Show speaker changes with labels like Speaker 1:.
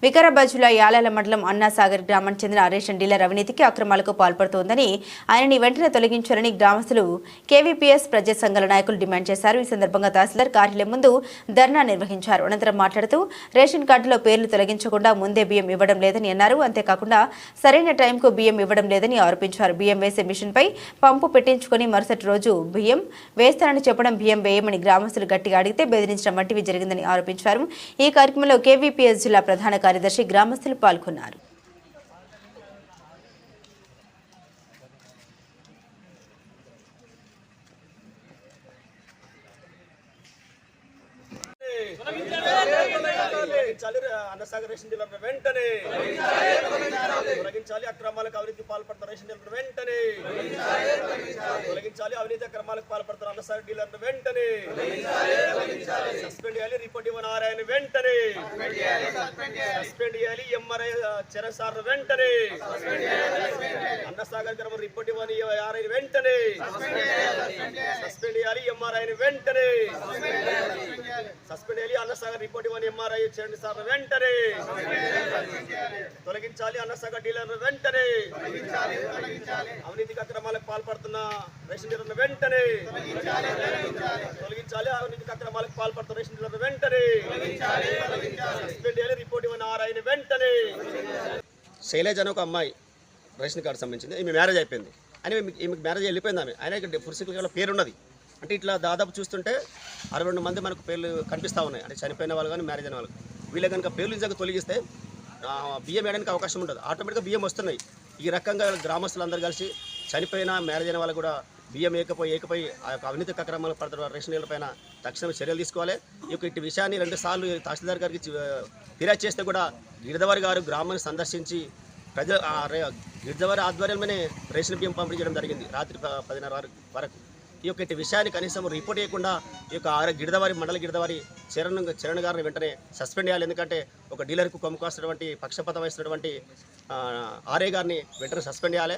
Speaker 1: వికారాబాద్ జిల్లా యాలాల మండలం అన్నాసాగర్ గ్రామానికి చెందిన రేషన్ డీలర్ అవినీతికి అక్రమాలకు పాల్పడుతోందని ఆయనని వెంటనే తొలగించాలని గ్రామస్తులు కేవీపీఎస్ ప్రజా సంఘాల నాయకులు డిమాండ్ చేశారు. ఈ సందర్భంగా తహసీల్దార్ కార్యాలయం ముందు ధర్నా నిర్వహించారు. అనంతరం మాట్లాడుతూ రేషన్ కార్డులో పేర్లు తొలగించకుండా ముందే బియ్యం ఇవ్వడం లేదని అన్నారు. అంతేకాకుండా సరైన టైంకు బియ్యం ఇవ్వడం లేదని ఆరోపించారు. బియ్యం వేసే మిషన్పై పంపు పెట్టించుకుని మరుసటి రోజు బియ్యం వేస్తానని చెప్పడం, బియ్యం వేయమని గ్రామస్తులు గట్టిగా అడిగితే బెదిరించడం వంటివి జరిగిందని ఆరోపించారు. ఈ కార్యక్రమంలో కేవీపీఎస్ జిల్లా ప్రధాన కార్యదర్శి గ్రామస్తులు పాల్గొన్నారు.
Speaker 2: అన్నసాగర్ రేషన్ డీలర్లు వెంటనే తొలగించాలి. అక్రమాలకు అవినీతికి పాల్పడుతున్న రేషన్ డీలర్లు వెంటనే తొలగించాలి. అవినీతి అక్రమాలకు పాల్పడుతున్న అన్నసాగర్ డీలర్లు వెంటనే సస్పెండ్ చేయాలి. రిపోర్ట్ ఇవ్వని ఆర్ఐని వెంటనే సస్పెండ్ చేయాలి. ఎంఆర్ఐ చెరసార్ వెంటనే అన్నసాగర్ గ్రామం రిపోర్ట్ ఇవ్వని ఆర్ఐని వెంటనే సస్పెండ్ చేయాలి. ఎంఆర్ఐని వెంటనే సస్పెండ్ చేయాలి. అన్నసాగర్ రిపోర్ట్ ఇవ్వని ఎంఆర్ఐ చేయండి సార్ వెంటనే తొలగించాలి. అన్నసాగర్ డీలర్లు వెంటనే అవినీతికి అక్రమాలకు పాల్పడుతున్న రేషన్ డీలర్లు వెంటనే తొలగించాలి. అవినీతికి అక్రమాలకు పాల్పడుతున్న రేషన్ డీలర్లు వెంటనే సస్పెండ్ చేయాలి. రిపోర్ట్ ఇవ్వని ఆర్ఐని వెంటనే. శైలేజ్ అని ఒక అమ్మాయి రేషన్ కార్డు సంబంధించింది. ఈమె మ్యారేజ్ అయిపోయింది అని ఈమెకి మ్యారేజ్ వెళ్ళిపోయింది. ఆమె ఆయన పురుషుల పేరు ఉన్నది. అంటే ఇట్లా దాదాపు చూస్తుంటే 62 మంది మనకు పేర్లు కనిపిస్తూ ఉన్నాయి. అంటే చనిపోయిన వాళ్ళు కానీ మ్యారేజ్ అయిన వాళ్ళు. వీళ్ళ కనుక పేర్లు నిజంగా తొలగిస్తే బియ్యం వేయడానికి అవకాశం ఉంటుంది. ఆటోమేటిక్గా బియ్యం వస్తున్నాయి. ఈ రకంగా గ్రామస్తులందరూ కలిసి చనిపోయిన మ్యారేజ్ అయిన వాళ్ళు కూడా బియ్యం ఏకపోయి ఆ యొక్క అవినీతి అక్రమాలు పడుతున్న రేషన్ డీలర్ల పైన తక్షణమే చర్యలు తీసుకోవాలి. ఈ యొక్క ఇటు విషయాన్ని 2 సార్లు తహసీల్దార్ గారికి ఫిర్యాదు చేస్తే కూడా గిరిజవారి గారు గ్రామాన్ని సందర్శించి గిరిజవారి ఆధ్వర్యంలోనే రేషన్ బియ్యం పంపిణీ చేయడం జరిగింది రాత్రి 10:30 వరకు. ఈ యొక్క ఇటు విషయాన్ని కనీసం రిపోర్ట్ చేయకుండా ఈ యొక్క గిరిజవారి మండల గిరిజవారి చరణ్ గారిని వెంటనే సస్పెండ్ చేయాలి. ఎందుకంటే ఒక డీలర్కు కొమ్ము కాస్తున్నటువంటి పక్షపాతం వహిస్తున్నటువంటి ఆర్ఏ గారిని వెంటనే సస్పెండ్ చేయాలి.